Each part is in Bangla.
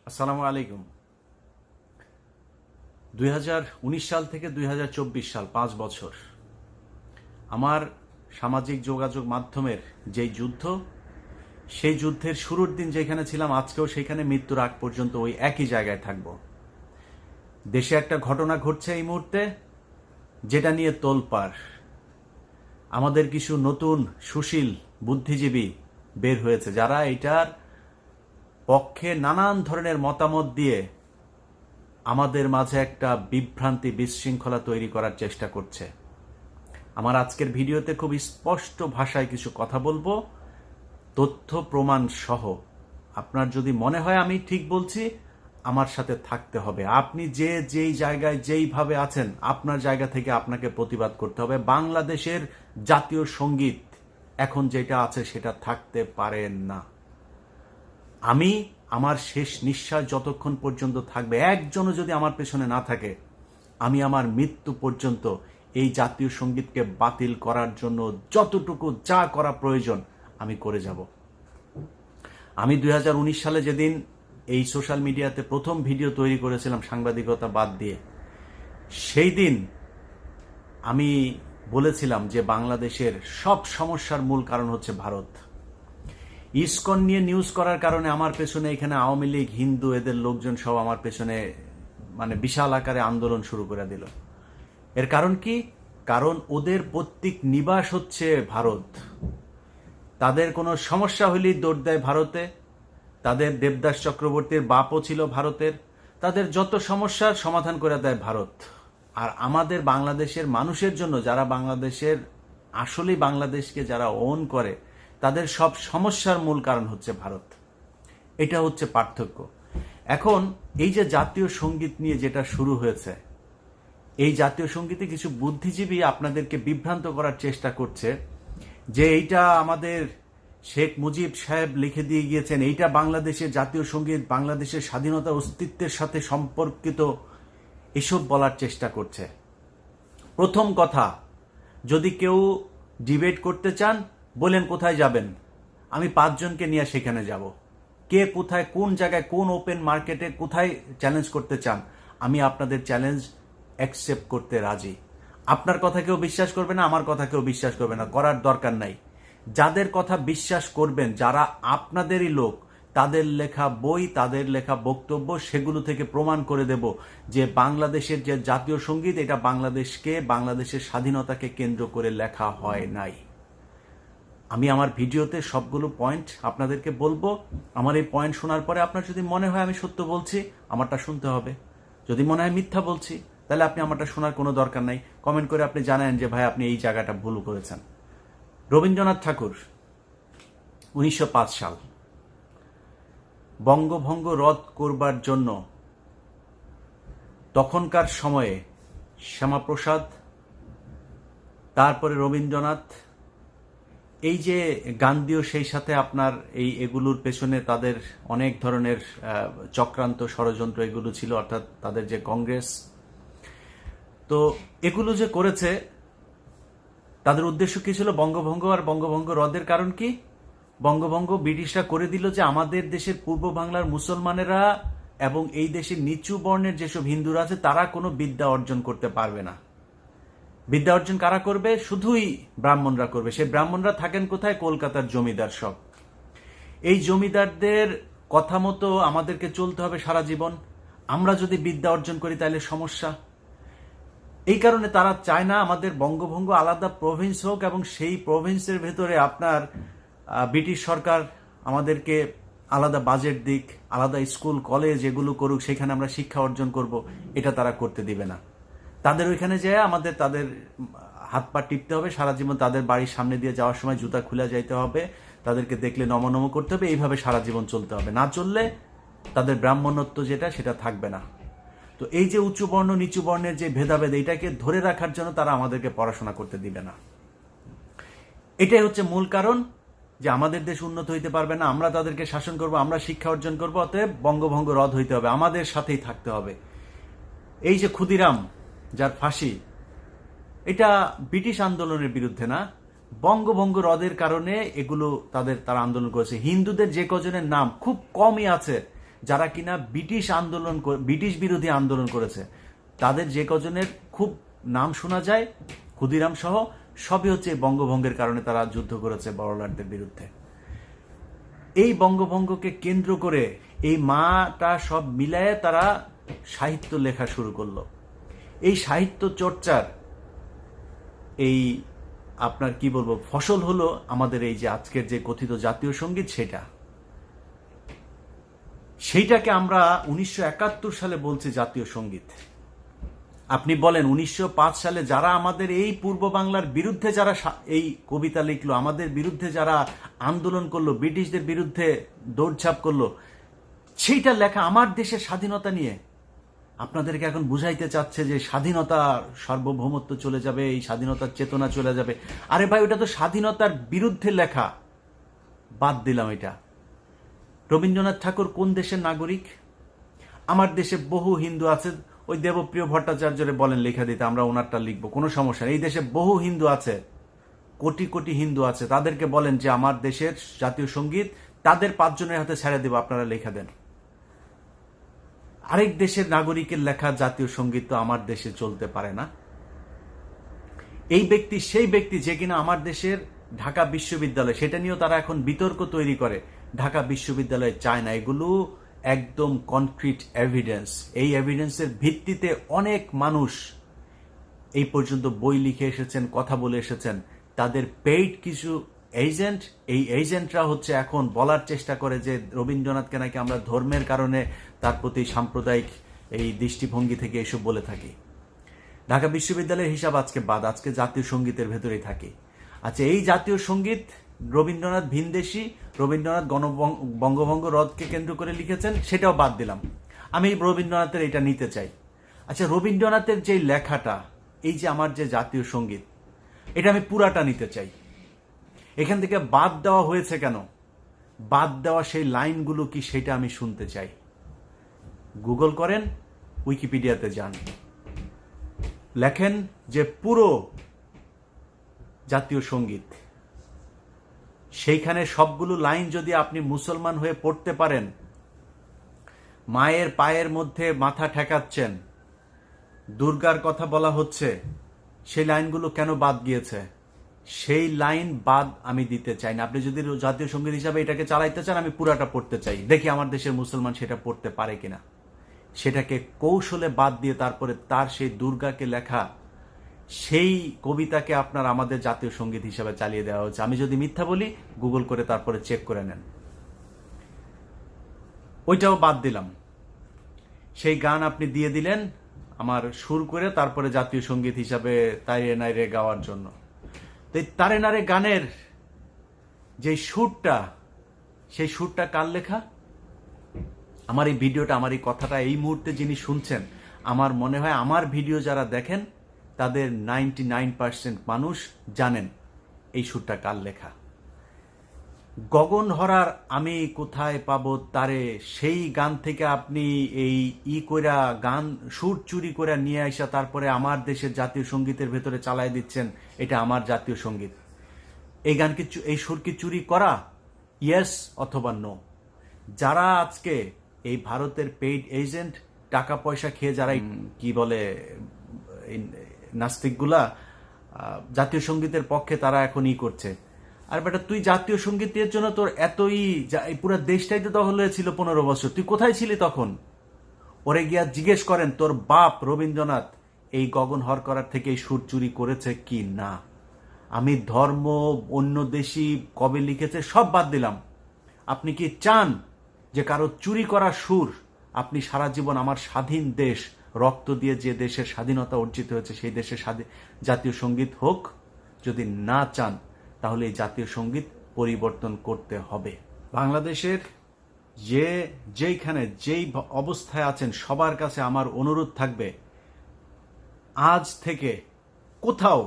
আসসালামু আলাইকুম। 2019 সাল থেকে 2024 সাল 5 বছর আমার সামাজিক যোগাযোগ মাধ্যমের যেই যুদ্ধ, সেই যুদ্ধের শুরুর দিন যেখানে ছিলাম আজকেও সেখানে মৃত্যুর আগ পর্যন্ত ওই একই জায়গায় থাকব। দেশে একটা ঘটনা ঘটছে এই মুহূর্তে, যেটা নিয়ে তোলপাড়। আমাদের কিছু নতুন সুশীল বুদ্ধিজীবী বের হয়েছে, যারা এটার পক্ষে নানান ধরনের মতামত দিয়ে আমাদের মাঝে একটা বিভ্রান্তি বিশৃঙ্খলা তৈরি করার চেষ্টা করছে। আমার আজকের ভিডিওতে খুব স্পষ্ট ভাষায় কিছু কথা বলবো, তথ্য প্রমাণ সহ। আপনার যদি মনে হয় আমি ঠিক বলছি, আমার সাথে থাকতে হবে। আপনি যেই জায়গায় যেইভাবে আছেন, আপনার জায়গা থেকে আপনাকে প্রতিবাদ করতে হবে। বাংলাদেশের জাতীয় সঙ্গীত এখন যেটা আছে সেটা থাকতে পারে না। আমি আমার শেষ নিঃশ্বাস যতক্ষণ পর্যন্ত থাকবে, একজনও যদি আমার পেছনে না থাকে, আমি আমার মৃত্যু পর্যন্ত এই জাতীয় সঙ্গীতকে বাতিল করার জন্য যতটুকু যা করা প্রয়োজন আমি করে যাব। আমি 2019 সালে যেদিন এই সোশ্যাল মিডিয়াতে প্রথম ভিডিও তৈরি করেছিলাম সাংবাদিকতা বাদ দিয়ে, সেই দিন আমি বলেছিলাম যে বাংলাদেশের সব সমস্যার মূল কারণ হচ্ছে ভারত। ইসকন নিয়ে নিউজ করার কারণে আমার পেছনে এখানে আওয়ামী লীগ, হিন্দু, এদের লোকজন সব আমার পেছনে বিশাল আকারে আন্দোলন শুরু করে দিল। এর কারণ কি? কারণ ওদের পৈতৃক নিবাস হচ্ছে ভারত। তাদের কোনো সমস্যা হলেই দৌড় দেয় ভারতে। তাদের দেবদাস চক্রবর্তীর বাপও ছিল ভারতের। তাদের যত সমস্যার সমাধান করে দেয় ভারত। আর আমাদের বাংলাদেশের মানুষের জন্য, যারা বাংলাদেশের আসলেই বাংলাদেশকে যারা ওন করে, তাদের সব সমস্যার মূল কারণ হচ্ছে ভারত। এটা হচ্ছে পার্থক্য। এখন এই যে জাতীয় সঙ্গীত নিয়ে যেটা শুরু হয়েছে, এই জাতীয় সঙ্গীতে কিছু বুদ্ধিজীবী আপনাদেরকে বিভ্রান্ত করার চেষ্টা করছে যে এইটা আমাদের শেখ মুজিব সাহেব লিখে দিয়ে গিয়েছেন, এইটা বাংলাদেশের জাতীয় সঙ্গীত, বাংলাদেশের স্বাধীনতা অস্তিত্বের সাথে সম্পর্কিত, এসব বলার চেষ্টা করছে। প্রথম কথা, যদি কেউ ডিবেট করতে চান, বলেন কোথায় যাবেন, আমি 5 জনকে নিয়ে সেখানে যাব। কে কোথায়, কোন জায়গায়, কোন ওপেন মার্কেটে কোথায় চ্যালেঞ্জ করতে চান, আমি আপনাদের চ্যালেঞ্জ অ্যাকসেপ্ট করতে রাজি। আপনার কথা কেউ বিশ্বাস করবে না, আমার কথা কেউ বিশ্বাস করবে না, করার দরকার নাই। যাদের কথা বিশ্বাস করবেন, যারা আপনাদেরই লোক, তাদের লেখা বই, তাদের লেখা বক্তব্য, সেগুলো থেকে প্রমাণ করে দেব যে বাংলাদেশের যে জাতীয় সঙ্গীত, এটা বাংলাদেশকে, বাংলাদেশের স্বাধীনতাকে কেন্দ্র করে লেখা হয় নাই। আমি আমার ভিডিওতে সবগুলো পয়েন্ট আপনাদেরকে বলবো। আমার এই পয়েন্ট শোনার পরে আপনার যদি মনে হয় আমি সত্য বলছি, আমারটা শুনতে হবে। যদি মনে হয় মিথ্যা বলছি, তাহলে আপনি আমারটা শোনার কোনো দরকার নাই। কমেন্ট করে আপনি জানান যে ভাই আপনি এই জায়গাটা ভুল করেছেন। রবীন্দ্রনাথ ঠাকুর 1905 সাল বঙ্গভঙ্গ রদ করবার জন্য তখনকার সময়ে শ্যামাপ্রসাদ, তারপরে রবীন্দ্রনাথ, এই যে গান্ধীও সেই সাথে আপনার এগুলোর পেছনে তাদের অনেক ধরনের চক্রান্ত, ষড়যন্ত্র এগুলো ছিল, অর্থাৎ তাদের যে কংগ্রেস, তো এগুলো যে করেছে, তাদের উদ্দেশ্য কি ছিল? বঙ্গভঙ্গ। আর বঙ্গভঙ্গ রদের কারণ কি? বঙ্গভঙ্গ ব্রিটিশরা করে দিল যে আমাদের দেশের পূর্ব বাংলার মুসলমানেরা এবং এই দেশের নিচু বর্ণের যেসব হিন্দুরা আছে, তারা কোনো বিদ্যা অর্জন করতে পারবে না। বিদ্যা অর্জন কারা করবে? শুধুই ব্রাহ্মণরা করবে। সেই ব্রাহ্মণরা থাকেন কোথায়? কলকাতার জমিদার সব। এই জমিদারদের কথা মতো আমাদেরকে চলতে হবে সারা জীবন। আমরা যদি বিদ্যা অর্জন করি তাহলে সমস্যা। এই কারণে তারা চায় না আমাদের বঙ্গভঙ্গ আলাদা প্রভিন্স হোক, এবং সেই প্রভিন্সের ভেতরে আপনার ব্রিটিশ সরকার আমাদেরকে আলাদা বাজেট দিক, আলাদা স্কুল কলেজ এগুলো করুক, সেখানে আমরা শিক্ষা অর্জন করব, এটা তারা করতে দিবে না। তাদের ওইখানে যেয়ে আমাদের তাদের হাত পা টিপতে হবে সারা জীবন, তাদের বাড়ির সামনে দিয়ে যাওয়ার সময় জুতা খুলে যাইতে হবে, তাদেরকে দেখলে নমনম করতে হবে, এইভাবে সারা জীবন চলতে হবে। না চললে তাদের ব্রাহ্মণত্ব যেটা, সেটা থাকবে না। তো এই যে উঁচু বর্ণ নিচু বর্ণের যে ভেদাভেদ, এটাকে ধরে রাখার জন্য তারা আমাদেরকে পড়াশোনা করতে দিবে না। এটাই হচ্ছে মূল কারণ যে আমাদের দেশ উন্নত হইতে পারবে না। আমরা তাদেরকে শাসন করব, আমরা শিক্ষা অর্জন করব, অতএব বঙ্গভঙ্গ রদ হইতে হবে, আমাদের সাথেই থাকতে হবে। এই যে ক্ষুদিরাম যার ফাঁসি, এটা ব্রিটিশ আন্দোলনের বিরুদ্ধে না, বঙ্গভঙ্গ রদের কারণে এগুলো তারা আন্দোলন করেছে। হিন্দুদের যে কজনের নাম খুব কমই আছে যারা কিনা ব্রিটিশ বিরোধী আন্দোলন করেছে, তাদের যে কজনের খুব নাম শোনা যায়, ক্ষুদিরাম সহ, সবই হচ্ছে এই বঙ্গভঙ্গের কারণে তারা যুদ্ধ করেছে বড়লাটদের বিরুদ্ধে। এই বঙ্গভঙ্গকে কেন্দ্র করে এই মাটা সব মিলায়ে তারা সাহিত্য লেখা শুরু করলো। এই সাহিত্য চর্চার এই আপনার কি বলবো ফসল হলো আমাদের এই যে আজকের যে কথিত জাতীয় সঙ্গীত, সেইটাকে আমরা 1971 সালে বলছি জাতীয় সঙ্গীত। আপনি বলেন 1905 সালে যারা আমাদের এই পূর্ব বাংলার বিরুদ্ধে যারা এই কবিতা লিখলো, আমাদের বিরুদ্ধে যারা আন্দোলন করলো, ব্রিটিশদের বিরুদ্ধে দৌড়ঝাঁপ করলো, সেইটা লেখা আমার দেশের স্বাধীনতা নিয়ে আপনাদেরকে এখন বুঝাইতে চাচ্ছে যে স্বাধীনতা সার্বভৌমত্ব চলে যাবে, এই স্বাধীনতার চেতনা চলে যাবে। আরে ভাই, ওটা তো স্বাধীনতার বিরুদ্ধে লেখা। বাদ দিলাম এটা। রবীন্দ্রনাথ ঠাকুর কোন দেশের নাগরিক? আমার দেশে বহু হিন্দু আছে, ওই দেবপ্রিয় ভট্টাচার্যরে বলেন লেখা দিতে, আমরা ওনারটা লিখবো, কোনো সমস্যা নেই। এই দেশে বহু হিন্দু আছে, কোটি কোটি হিন্দু আছে, তাদেরকে বলেন যে আমার দেশের জাতীয় সঙ্গীত তাদের 5 জনের হাতে ছেড়ে দেব, আপনারা লেখা দেন। আরেক দেশের নাগরিকের লেখা জাতীয় সঙ্গীত তো আমার দেশে চলতে পারে না। এই ব্যক্তি সেই ব্যক্তি যে কিনা আমার দেশের ঢাকা বিশ্ববিদ্যালয়, সেটা নিয়েও তারা এখন বিতর্ক তৈরি করে, ঢাকা বিশ্ববিদ্যালয় চায় না। এগুলো একদম কনক্রিট এভিডেন্স। এই এভিডেন্সের ভিত্তিতে অনেক মানুষ এই পর্যন্ত বই লিখে এসেছেন, কথা বলে এসেছেন। তাদের পেইড কিছু এজেন্ট, এই এজেন্টরা হচ্ছে এখন বলার চেষ্টা করে যে রবীন্দ্রনাথকে নাকি আমরা ধর্মের কারণে তার প্রতি সাম্প্রদায়িক এই দৃষ্টিভঙ্গি থেকে এসব বলে থাকি। ঢাকা বিশ্ববিদ্যালয়ের হিসাব আজকে বাদ, আজকে জাতীয় সঙ্গীতের ভেতরেই থাকি। আচ্ছা, এই জাতীয় সঙ্গীত রবীন্দ্রনাথ ভিনদেশী, রবীন্দ্রনাথ বঙ্গভঙ্গ রদকে কেন্দ্র করে লিখেছেন, সেটাও বাদ দিলাম। আমি রবীন্দ্রনাথের এটা নিতে চাই। আচ্ছা, রবীন্দ্রনাথের যে লেখাটা, এই যে আমার যে জাতীয় সঙ্গীত, এটা আমি পুরাটা নিতে চাই। এখান থেকে বাদ দেওয়া হয়েছে কেন, বাদ দেওয়া সেই লাইনগুলো কি, সেটা আমি শুনতে চাই। গুগল করেন, উইকিপিডিয়াতে যান, লেখেন যে পুরো জাতীয় সঙ্গীত, সেইখানে সবগুলো লাইন যদি আপনি মুসলমান হয়ে পড়তে পারেন, মায়ের পায়ের মধ্যে মাথা ঠেকাচ্ছেন, দুর্গার কথা বলা হচ্ছে, সেই লাইনগুলো কেন বাদ গিয়েছে? সেই লাইন বাদ আমি দিতে চাই না। আপনি যদি জাতীয় সঙ্গীত হিসাবে এটাকে চালাইতে চান, আমি পুরাটা পড়তে চাই, দেখি আমার দেশের মুসলমান সেটা পড়তে পারে কিনা। সেটাকে কৌশলে বাদ দিয়ে তারপরে তার সেই দুর্গাকে লেখা সেই কবিতাকে আপনার আমাদের জাতীয় সঙ্গীত হিসাবে চালিয়ে দেওয়া হচ্ছে। আমি যদি মিথ্যা বলি, গুগল করে তারপরে চেক করে নেন। ওইটাও বাদ দিলাম। সেই গান আপনি দিয়ে দিলেন আমার সুর করে, তারপরে জাতীয় সঙ্গীত হিসাবে তারে নাইরে গাওয়ার জন্য। তো এই তারে নারে গানের যে সুরটা, সেই সুরটা কার লেখা? আমার এই ভিডিওটা, আমার এই কথাটা এই মুহূর্তে যিনি শুনছেন, আমার মনে হয় আমার ভিডিও যারা দেখেন তাদের 99% মানুষ জানেন এই সুরটা কার লেখা। গগন হরার আমি কোথায় পাবো তারে, সেই গান থেকে আপনি এই কইরা গান সুর চুরি করে নিয়ে আসা তারপরে আমার দেশের জাতীয় সঙ্গীতের ভেতরে চালায় দিচ্ছেন, এটা আমার জাতীয় সঙ্গীত। এই গান কি, এই সুর কি চুরি করা? ইয়েস অথবা নো। যারা আজকে এই ভারতের পেইড এজেন্ট, টাকা পয়সা খেয়ে যারা কি বলে নাস্তিকগুলা জাতীয় সঙ্গীতের পক্ষে, তারা এখন করছে। আর বেটা, তুই জাতীয় সঙ্গীতের জন্য তোর এতই, পুরো দেশটাই তো দখল হয়েছিল 15 বছর, তুই কোথায় ছিলি তখন? ওরে গিয়া জিজ্ঞেস করেন তোর বাপ রবীন্দ্রনাথ এই গগন হর করার থেকে এই সুর চুরি করেছে কি না। আমি ধর্ম, অন্য দেশি কবে লিখেছে সব বাদ দিলাম। আপনি কি চান যে কারো চুরি করা সুর আপনি সারা জীবন আমার স্বাধীন দেশ, রক্ত দিয়ে যে দেশের স্বাধীনতা অর্জিত হয়েছে সেই দেশের জাতীয় সঙ্গীত হোক? যদি না চান, তাহলে এই জাতীয় সঙ্গীত পরিবর্তন করতে হবে। বাংলাদেশের যেইখানে যেই অবস্থায় আছেন, সবার কাছে আমার অনুরোধ থাকবে, আজ থেকে কোথাও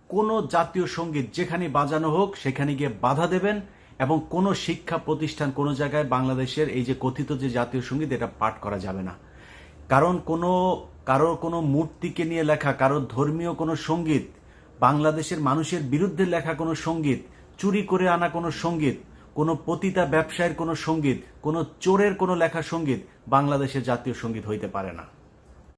কোনো জাতীয় সঙ্গীত যেখানে বাজানো হোক সেখানে গিয়ে বাধা দেবেন, এবং কোনো শিক্ষা প্রতিষ্ঠান, কোনো জায়গায় বাংলাদেশের এই যে কথিত যে জাতীয় সঙ্গীত, এটা পাঠ করা যাবে না। কারণ কারোর কোনো মূর্তিকে নিয়ে লেখা, কারোর ধর্মীয় কোনো সঙ্গীত, বাংলাদেশের মানুষের বিরুদ্ধে লেখা কোনো সঙ্গীত, চুরি করে আনা কোনো সঙ্গীত, কোনো পতিতা ব্যবসায়ের কোনো সঙ্গীত, কোনো চোরের কোনো লেখা সঙ্গীত বাংলাদেশের জাতীয় সঙ্গীত হইতে পারে না।